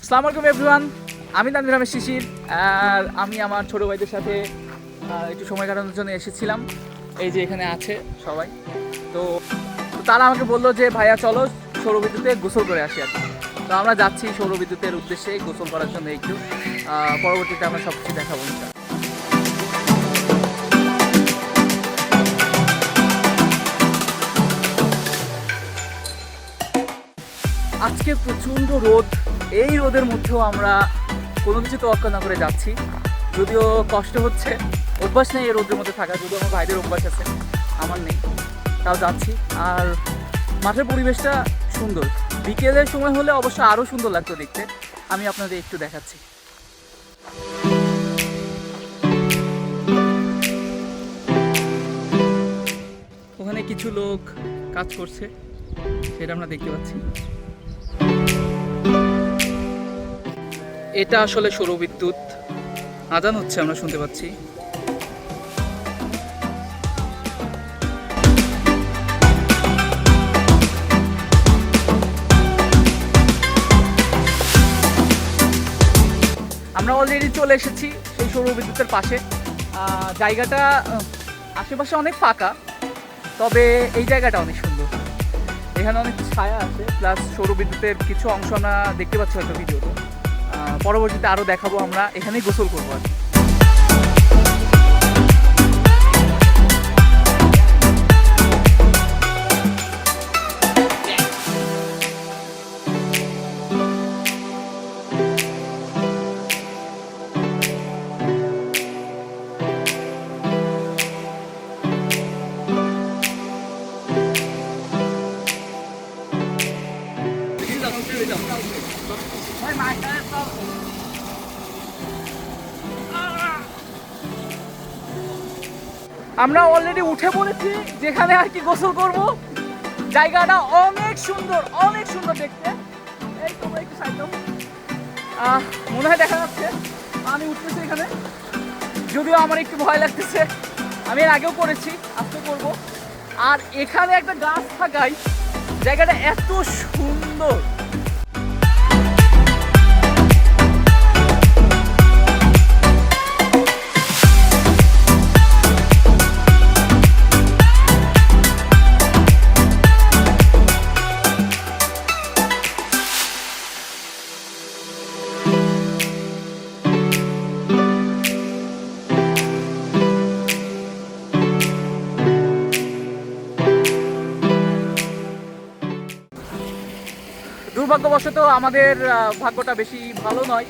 আসসালামু আলাইকুম এভরিওয়ান, আমি তানভীর আহমেদ শিশির। আর আমি আমার ছোটো ভাইদের সাথে একটু সময় কাটানোর জন্য এসেছিলাম। এই যে এখানে আছে সবাই। তো তারা আমাকে বললো যে ভাইয়া চলো সৌরবিদ্যুতে গোসল করে আসি আর কি। তো আমরা যাচ্ছি সৌরবিদ্যুতের উদ্দেশ্যে গোসল করার জন্য একটু। পরবর্তীতে আমরা সব কিছু দেখাবো। আজকে প্রচণ্ড রোদ, এই রোদের মধ্যেও আমরা কোনো কিছু তোয়াক্কা না করে যাচ্ছি। যদিও কষ্ট হচ্ছে, অভ্যাস নেই এই রোদের মধ্যে থাকা, যদিও আমার ভাইদের অভ্যাস আছে, আমার নেই, তাও যাচ্ছি। আর মাঠের পরিবেশটা সুন্দর, বিকেলের সময় হলে অবশ্য আরও সুন্দর লাগতো দেখতে। আমি আপনাদের একটু দেখাচ্ছি। ওখানে কিছু লোক কাজ করছে, সেটা আমরা দেখতে পাচ্ছি। এটা আসলে সৌরবিদ্যুৎ, আজান হচ্ছে আমরা শুনতে পাচ্ছি। আমরা অলরেডি চলে এসেছি সেই সৌরবিদ্যুতের পাশে। জায়গাটা আশেপাশে অনেক ফাঁকা, তবে এই জায়গাটা অনেক সুন্দর। এখানে অনেক ছায়া আছে, প্লাস সৌরবিদ্যুতের কিছু অংশ আমরা দেখতে পাচ্ছি হয়তো ভিডিওতে। পরবর্তীতে আরও দেখাবো, আমরা এখানেই গোসল করবো আর কি। আমরা অলরেডি উঠে পড়েছি যেখানে আর কি গোসল করব। জায়গাটা অনেক সুন্দর, অনেক সুন্দর দেখতে। এই তোমরা একটু সাইড দাও, মনে হয় দেখা যাচ্ছে আমি উঠতেছি এখানে। যদিও আমার একটু ভয় লাগতেছে, আমি এর আগেও করেছি, আজকে করব। আর এখানে একটা গাছ থাকায় জায়গাটা এত সুন্দর। দুর্ভাগ্যবশত আমাদের ভাগ্যটা বেশি ভালো নয়।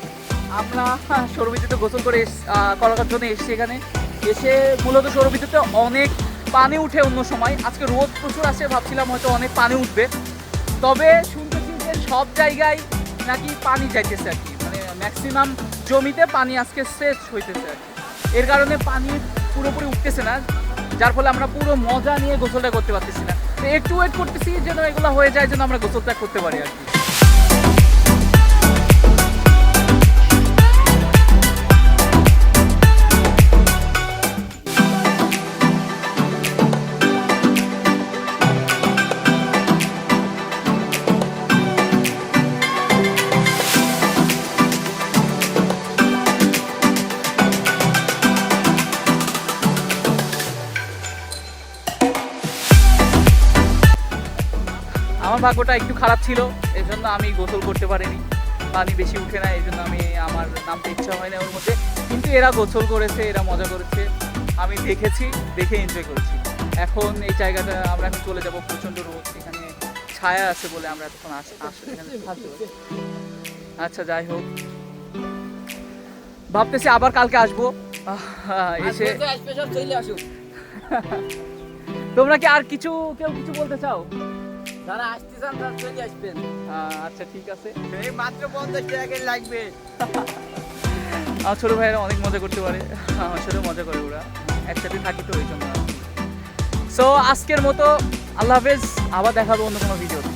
আমরা সৌরবিদ্যুতে গোসল করে করার জন্য এসেছি। এখানে এসে মূলত সৌরবিদ্যুতে অনেক পানি উঠে অন্য সময়। আজকে রোদ প্রচুর আসে, ভাবছিলাম হয়তো অনেক পানি উঠবে, তবে শুনতেছি যে সব জায়গায় নাকি পানি যাইতেছে আর কি। মানে ম্যাক্সিমাম জমিতে পানি আজকে শেষ হইতেছে আর কি। এর কারণে পানি পুরোপুরি উঠতেছে না, যার ফলে আমরা পুরো মজা নিয়ে গোসলটা করতে পারতেছি না। তো একটু ওয়েট করতেছি যেন এগুলো হয়ে যায়, যেন আমরা গোসলটা করতে পারি আর কি। আমার ভাগ্যটা একটু খারাপ ছিল, এই জন্য আমি গোসল করতে পারিনি। পানি বেশি উঠে না, এই জন্য আমার নামতে ইচ্ছা হয় না ওর মধ্যে। কিন্তু এরা গোসল করেছে, এরা মজা করেছে, আমি দেখেছি, দেখে এনজয় করেছি। এখন এই জায়গাটা আমরা এখন চলে যাব। প্রচণ্ড রোদ, এখানে ছায়া আছে বলে আমরা এখন আচ্ছা যাই হোক, ভাবতেছি আবার কালকে আসবো। এসে তোমরা কি আর কেউ কিছু বলতে চাও? যারা আসতে চান তারা চলে আসবেন। আচ্ছা ঠিক আছে, এই মাত্র 50 টাকা লাগবে। আমার ছোটো ভাইয়েরা অনেক মজা করতে পারে, আমার সাথে মজা করে, ওরা একসাথে থাকি তো ওই জন্য। সো আজকের মতো আল্লাহ হাফেজ, আবার দেখাবো অন্য কোনো ভিডিওতে।